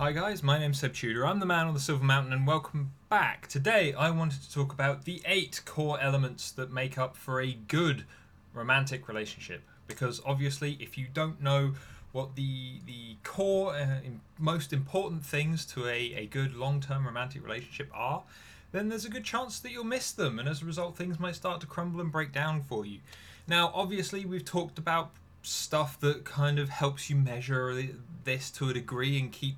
Hi guys, my name's Seb Tudor. I'm the man on the Silver Mountain and welcome back. Today I wanted to talk about the 8 core elements that make up for a good romantic relationship. Because obviously if you don't know what the core most important things to a good long-term romantic relationship are, then there's a good chance that you'll miss them, and as a result things might start to crumble and break down for you. Now obviously we've talked about stuff that kind of helps you measure this to a degree and keep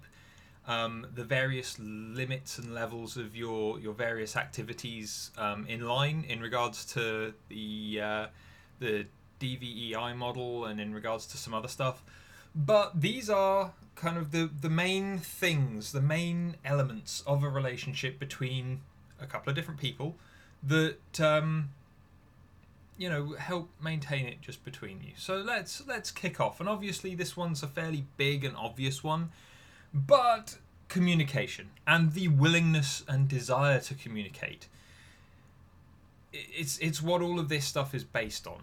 the various limits and levels of your various activities in line in regards to the DVEI model and in regards to some other stuff. But these are kind of the main things, the main elements of a relationship between a couple of different people that help maintain it just between you. So let's kick off. And obviously this one's a fairly big and obvious one. But communication and the willingness and desire to communicate. It's what all of this stuff is based on.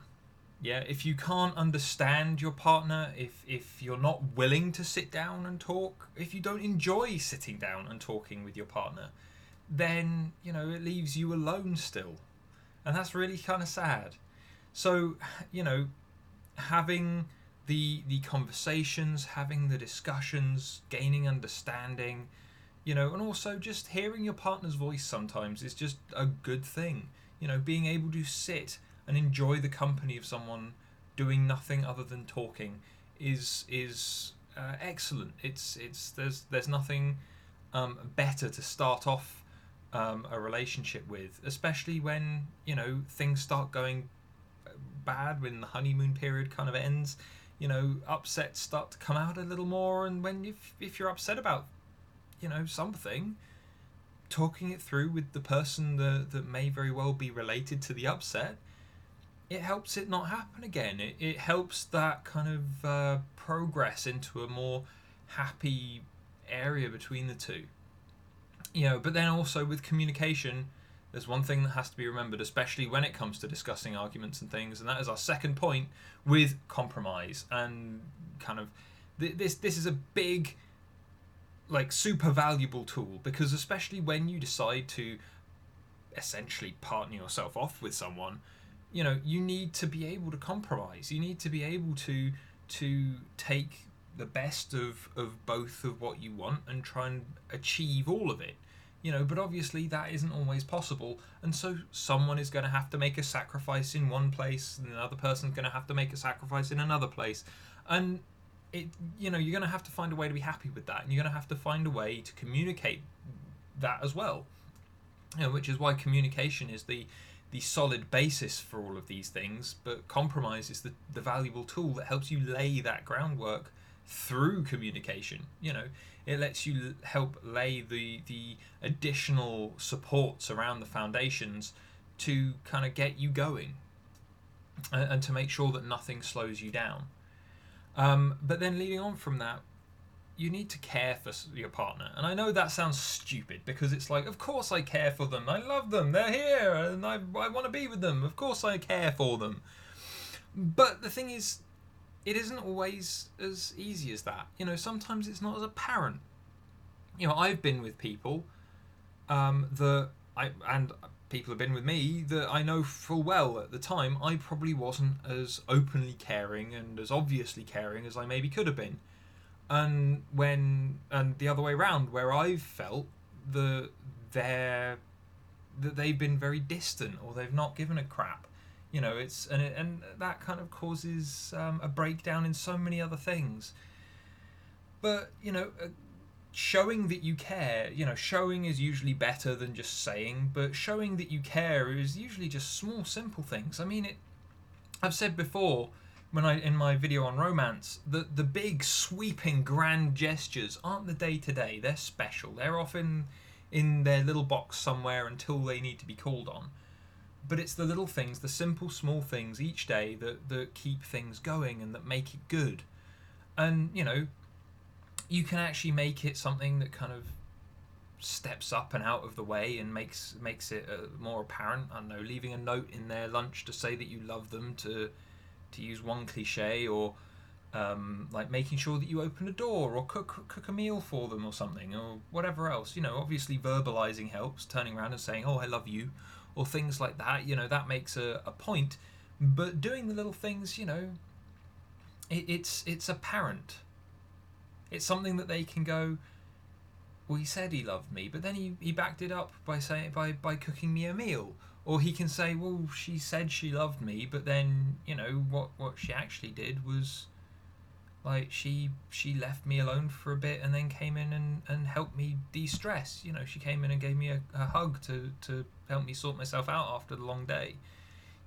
Yeah, if you can't understand your partner, if you're not willing to sit down and talk, if you don't enjoy sitting down and talking with your partner, then, it leaves you alone still. And that's really kind of sad. So, having the conversations, having the discussions, gaining understanding, and also just hearing your partner's voice sometimes is just a good thing. Being able to sit and enjoy the company of someone doing nothing other than talking is excellent. There's nothing better to start off a relationship with, especially when things start going bad, when the honeymoon period kind of ends. Upsets start to come out a little more, and when if you're upset about something, talking it through with the person that may very well be related to the upset, it helps it not happen again. It helps that kind of progress into a more happy area between the two. But then also with communication, there's one thing that has to be remembered, especially when it comes to discussing arguments and things, and that is our second point with compromise. And kind of this is a big, super valuable tool, because especially when you decide to essentially partner yourself off with someone, you need to be able to compromise. You need to be able to take the best of both of what you want and try and achieve all of it. But obviously that isn't always possible, and so someone is going to have to make a sacrifice in one place, and another person's going to have to make a sacrifice in another place, and you're going to have to find a way to be happy with that, and you're going to have to find a way to communicate that as well. Which is why communication is the solid basis for all of these things, but compromise is the valuable tool that helps you lay that groundwork through communication. It lets you help lay the additional supports around the foundations to kind of get you going, and to make sure that nothing slows you down. But then leading on from that, you need to care for your partner. And I know that sounds stupid, because it's like, of course I care for them, I love them, they're here, and I want to be with them, of course I care for them. But the thing is, it isn't always as easy as that. Sometimes it's not as apparent. I've been with people and people have been with me that I know full well at the time I probably wasn't as openly caring and as obviously caring as I maybe could have been. And the other way around, where I've felt that they've been very distant, or they've not given a crap. And that kind of causes a breakdown in so many other things. But showing that you care, showing is usually better than just saying, but showing that you care is usually just small, simple things. I mean, I've said before, in my video on romance, that the big, sweeping, grand gestures aren't the day-to-day. They're special. They're often in their little box somewhere until they need to be called on. But it's the little things, the simple, small things each day that keep things going and that make it good. And, you can actually make it something that kind of steps up and out of the way and makes it more apparent. I don't know, leaving a note in their lunch to say that you love them, to use one cliche, or like making sure that you open a door or cook a meal for them or something, or whatever else. Obviously verbalizing helps, turning around and saying, oh, I love you, or things like that. That makes a point. But doing the little things, it's apparent. It's something that they can go, well, he said he loved me, but then he backed it up by saying by cooking me a meal. Or he can say, well, she said she loved me, but then what she actually did was, like, she left me alone for a bit and then came in and helped me de-stress. She came in and gave me a hug to help me sort myself out after the long day.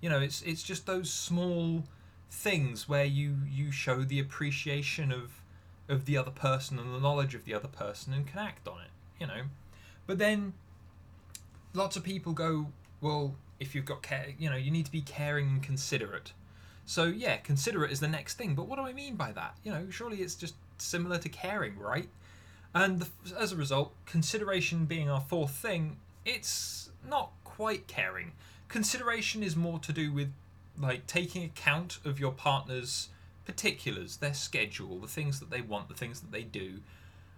It's just those small things where you show the appreciation of the other person and the knowledge of the other person and can act on it. But then lots of people go, well, if you've got care, you need to be caring and considerate. So yeah, considerate is the next thing. But what do I mean by that? Surely it's just similar to caring, right? And as a result, consideration being our fourth thing, it's not quite caring. Consideration is more to do with, like, taking account of your partner's particulars, their schedule, the things that they want, the things that they do,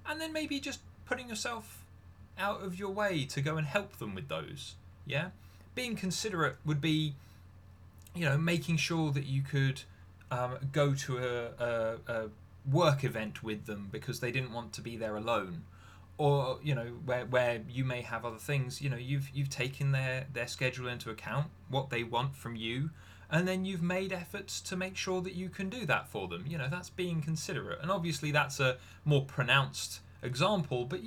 and then maybe just putting yourself out of your way to go and help them with those. Yeah? Being considerate would be, making sure that you could go to a work event with them because they didn't want to be there alone, or where you may have other things. You've taken their schedule into account, what they want from you, and then you've made efforts to make sure that you can do that for them. That's being considerate. And obviously that's a more pronounced example, but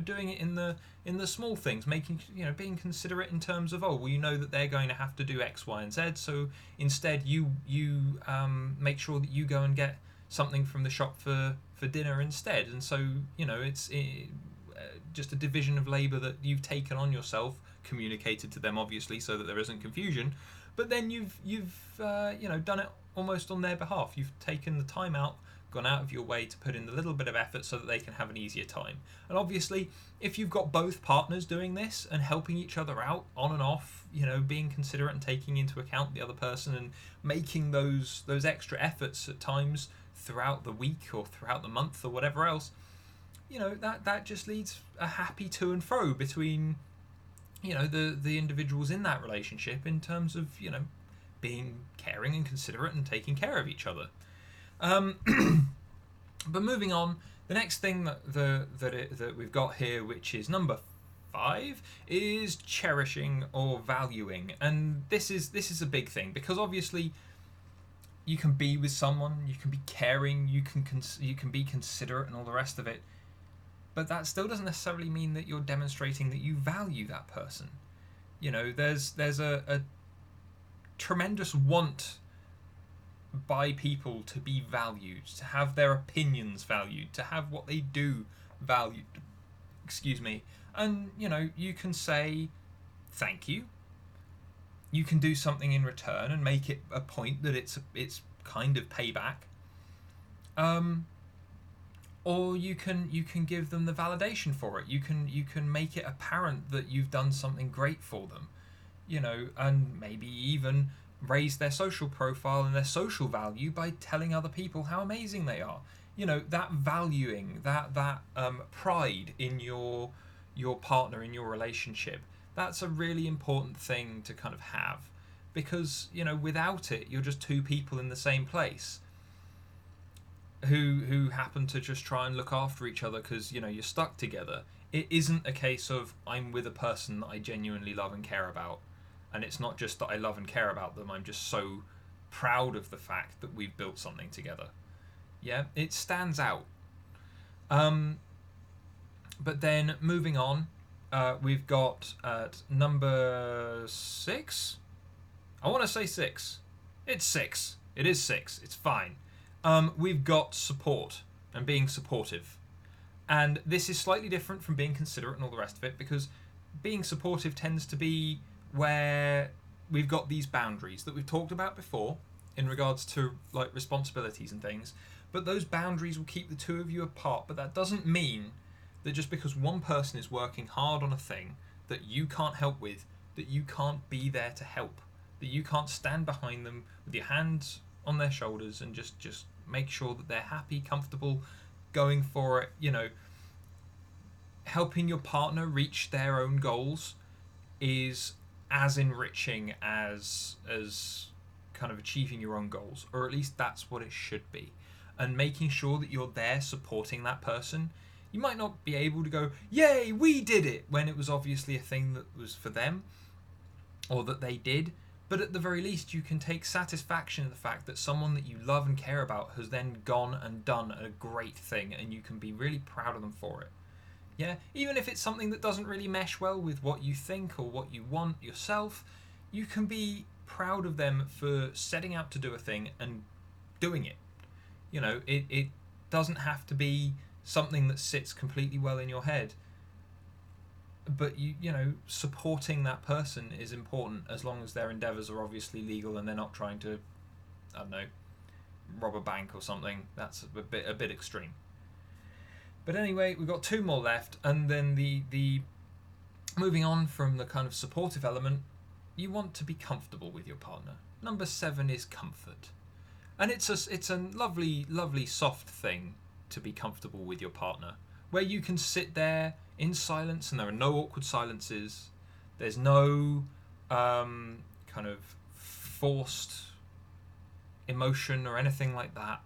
doing it in the small things, making being considerate in terms of, oh, well, that they're going to have to do X, Y, and Z, so instead you make sure that you go and get something from the shop for dinner instead. And so it's just a division of labor that you've taken on yourself, communicated to them obviously so that there isn't confusion, but then you've done it almost on their behalf. You've taken the time out, gone out of your way to put in a little bit of effort so that they can have an easier time. And obviously, if you've got both partners doing this and helping each other out on and off, being considerate and taking into account the other person and making those extra efforts at times throughout the week or throughout the month or whatever else, that just leads a happy to and fro between the individuals in that relationship in terms of being caring and considerate and taking care of each other. But moving on, the next thing that we've got here, which is number 5, is cherishing or valuing. And this is a big thing, because obviously you can be with someone, you can be caring, you can be considerate and all the rest of it, but that still doesn't necessarily mean that you're demonstrating that you value that person. There's a tremendous want by people to be valued, to have their opinions valued, to have what they do valued. Excuse me. And you can say thank you. You can do something in return and make it a point that it's kind of payback. Or you can give them the validation for it. You can make it apparent that you've done something great for them, and maybe even raise their social profile and their social value by telling other people how amazing they are. That valuing, that pride in your partner, in your relationship, that's a really important thing to kind of have, because without it, you're just two people in the same place who happen to just try and look after each other because you're stuck together. It isn't a case of I'm with a person that I genuinely love and care about, and it's not just that I love and care about them, I'm just so proud of the fact that we've built something together. Yeah, it stands out. But then moving on, we've got at number 6. I want to say 6. It's 6. It is 6. It's fine. We've got support and being supportive. And this is slightly different from being considerate and all the rest of it, because being supportive tends to be where we've got these boundaries that we've talked about before in regards to like responsibilities and things, but those boundaries will keep the two of you apart. But that doesn't mean that just because one person is working hard on a thing that you can't help with, that you can't be there to help, that you can't stand behind them with your hands on their shoulders and just make sure that they're happy, comfortable, going for it. Helping your partner reach their own goals is as enriching as kind of achieving your own goals, or at least that's what it should be. And making sure that you're there supporting that person. You might not be able to go, yay, we did it, when it was obviously a thing that was for them or that they did, but at the very least you can take satisfaction in the fact that someone that you love and care about has then gone and done a great thing, and you can be really proud of them for it. Yeah, even if it's something that doesn't really mesh well with what you think or what you want yourself, you can be proud of them for setting out to do a thing and doing it. It doesn't have to be something that sits completely well in your head, but supporting that person is important, as long as their endeavours are obviously legal and they're not trying to, I don't know, rob a bank or something. That's a bit extreme. But anyway, we've got 2 more left, and then the moving on from the kind of supportive element, you want to be comfortable with your partner. Number 7 is comfort. And it's a lovely soft thing to be comfortable with your partner, where you can sit there in silence and there are no awkward silences. There's no kind of forced emotion or anything like that.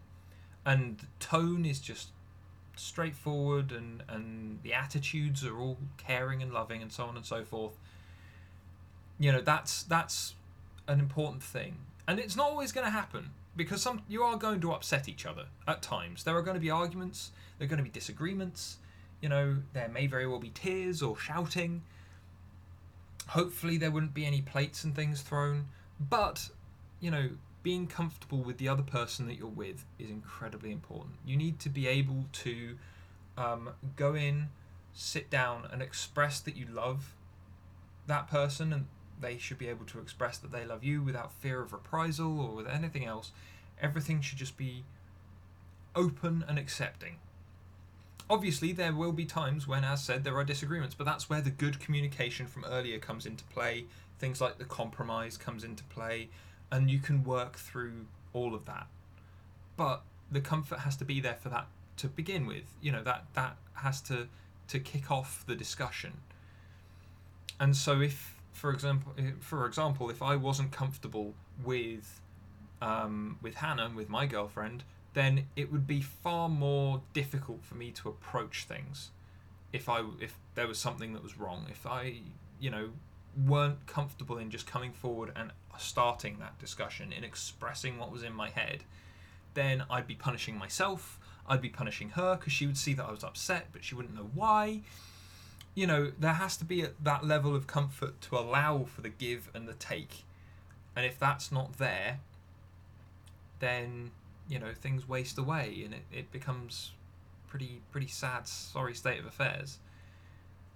And the tone is just straightforward, and the attitudes are all caring and loving and so on and so forth. That's an important thing. And it's not always going to happen, because you are going to upset each other at times. There are going to be arguments, there are going to be disagreements, there may very well be tears or shouting. Hopefully there wouldn't be any plates and things thrown, but being comfortable with the other person that you're with is incredibly important. You need to be able to go in, sit down and express that you love that person, and they should be able to express that they love you without fear of reprisal or with anything else. Everything should just be open and accepting. Obviously, there will be times when, as said, there are disagreements, but that's where the good communication from earlier comes into play. Things like the compromise comes into play, and you can work through all of that. But the comfort has to be there for that to begin with. That has to kick off the discussion. And so if, for example, if I wasn't comfortable with Hannah, with my girlfriend, then it would be far more difficult for me to approach things if there was something that was wrong. If I, weren't comfortable in just coming forward and starting that discussion, in expressing what was in my head, then I'd be punishing myself, I'd be punishing her, because she would see that I was upset, but she wouldn't know why. There has to be that level of comfort to allow for the give and the take. And if that's not there, then, things waste away, and it becomes pretty sad, sorry state of affairs.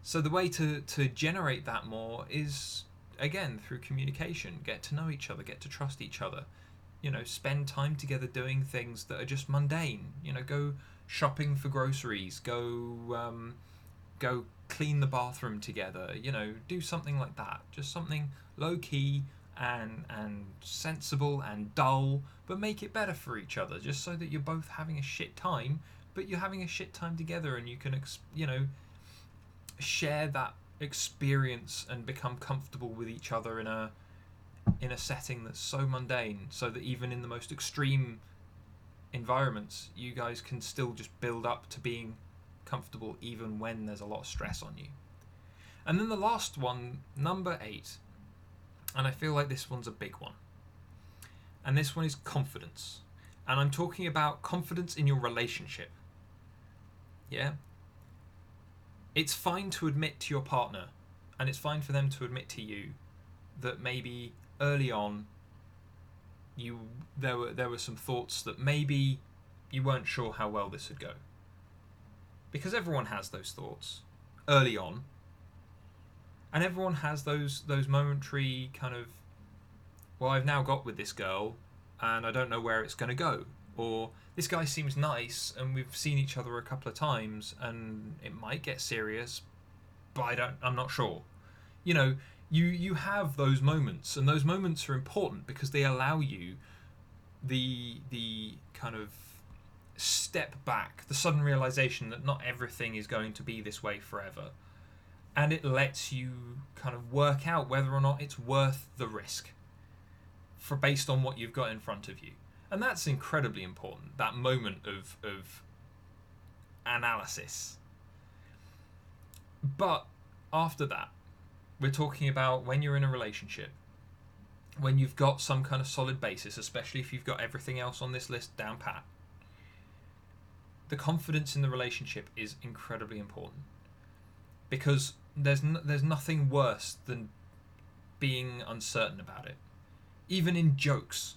So the way to generate that more is, again, through communication. Get to know each other, get to trust each other. Spend time together doing things that are just mundane. Go shopping for groceries, go clean the bathroom together, do something like that. Just something low-key and sensible and dull, but make it better for each other, just so that you're both having a shit time, but you're having a shit time together, and you can, share that experience and become comfortable with each other in a setting that's so mundane, so that even in the most extreme environments, you guys can still just build up to being comfortable even when there's a lot of stress on you. And then the last one, number 8, and I feel like this one's a big one, and this one is confidence. And I'm talking about confidence in your relationship. Yeah? It's fine to admit to your partner, and it's fine for them to admit to you, that maybe early on there were some thoughts that maybe you weren't sure how well this would go. Because everyone has those thoughts early on, and everyone has those momentary kind of, well, I've now got with this girl and I don't know where it's going to go, or this guy seems nice and we've seen each other a couple of times and it might get serious, but I'm not sure. You have those moments, and those moments are important because they allow you the kind of step back, the sudden realization that not everything is going to be this way forever. And it lets you kind of work out whether or not it's worth the risk for based on what you've got in front of you. And that's incredibly important, that moment of analysis. But after that, we're talking about when you're in a relationship, when you've got some kind of solid basis, especially if you've got everything else on this list down pat. The confidence in the relationship is incredibly important, because there's nothing worse than being uncertain about it. Even in jokes,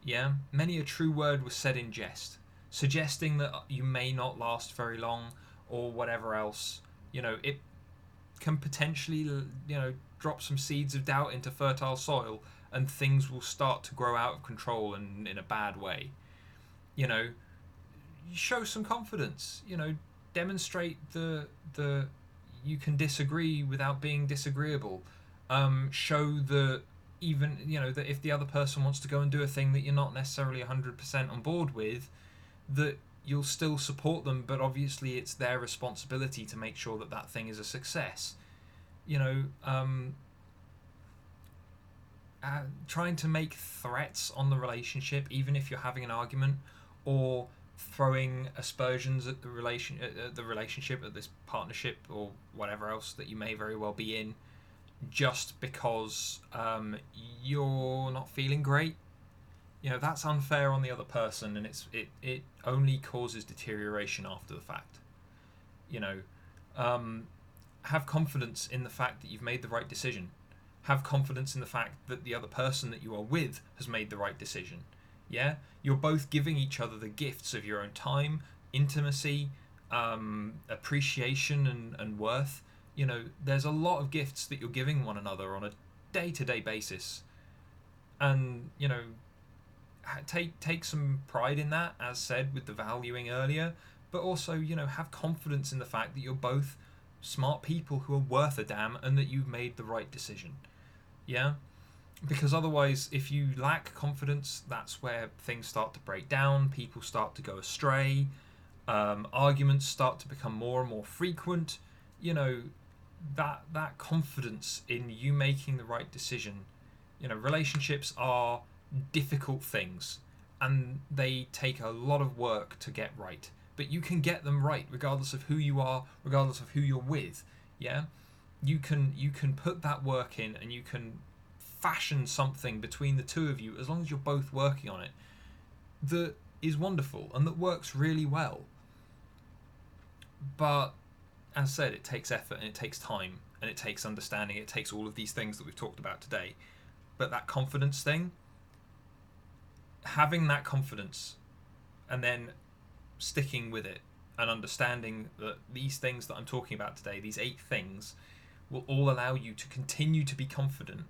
yeah? Many a true word was said in jest, suggesting that you may not last very long or whatever else. You know, it can potentially, drop some seeds of doubt into fertile soil, and things will start to grow out of control and in a bad way. You show some confidence, demonstrate the you can disagree without being disagreeable. Show that even, that if the other person wants to go and do a thing that you're not necessarily 100% on board with, that you'll still support them, but obviously it's their responsibility to make sure that that thing is a success. Trying to make threats on the relationship, even if you're having an argument, or throwing aspersions at the relationship, at this partnership, or whatever else that you may very well be in, just because you're not feeling great. That's unfair on the other person, and it only causes deterioration after the fact. Have confidence in the fact that you've made the right decision. Have confidence in the fact that the other person that you are with has made the right decision. Yeah, you're both giving each other the gifts of your own time, intimacy, appreciation, and worth. There's a lot of gifts that you're giving one another on a day-to-day basis, and take some pride in that, as said with the valuing earlier, but also have confidence in the fact that you're both smart people who are worth a damn, and that you've made the right decision. Yeah. Because otherwise, if you lack confidence, that's where things start to break down, people start to go astray, arguments start to become more and more frequent. That confidence in you making the right decision. Relationships are difficult things, and they take a lot of work to get right. But you can get them right regardless of who you are, regardless of who you're with. Yeah? You can put that work in, and you can fashion something between the two of you, as long as you're both working on it, that is wonderful and that works really well. But as said, it takes effort, and it takes time, and it takes understanding. It takes all of these things that we've talked about today. But that confidence thing, having that confidence and then sticking with it, and understanding that these things that I'm talking about today, these 8 things, will all allow you to continue to be confident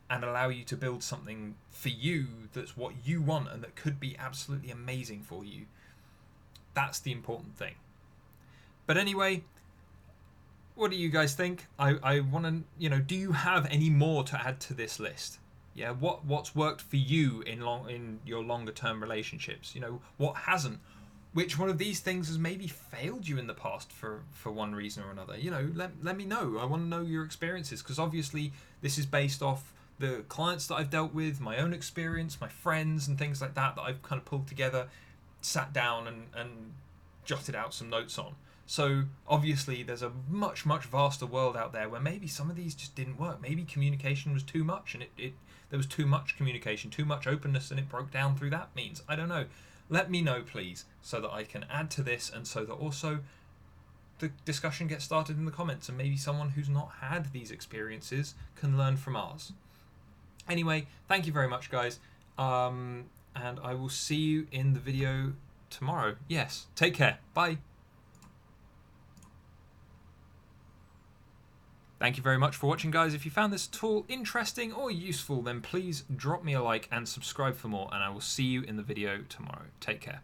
and allow you to build something for you that's what you want and that could be absolutely amazing for you. That's the important thing. But anyway, what do you guys think? I want to, do you have any more to add to this list? Yeah, what's worked for you in your longer term relationships? What hasn't? Which one of these things has maybe failed you in the past for one reason or another? Let me know. I want to know your experiences, because obviously this is based off the clients that I've dealt with, my own experience, my friends and things like that I've kind of pulled together, sat down and jotted out some notes on. So obviously there's a much vaster world out there where maybe some of these just didn't work. Maybe communication was too much, and there was too much communication, too much openness, and it broke down through that means. I don't know. Let me know, please, so that I can add to this, and so that also the discussion gets started in the comments, and maybe someone who's not had these experiences can learn from ours. Anyway, thank you very much, guys, and I will see you in the video tomorrow. Yes, take care. Bye. Thank you very much for watching, guys. If you found this at all interesting or useful, then please drop me a like and subscribe for more, and I will see you in the video tomorrow. Take care.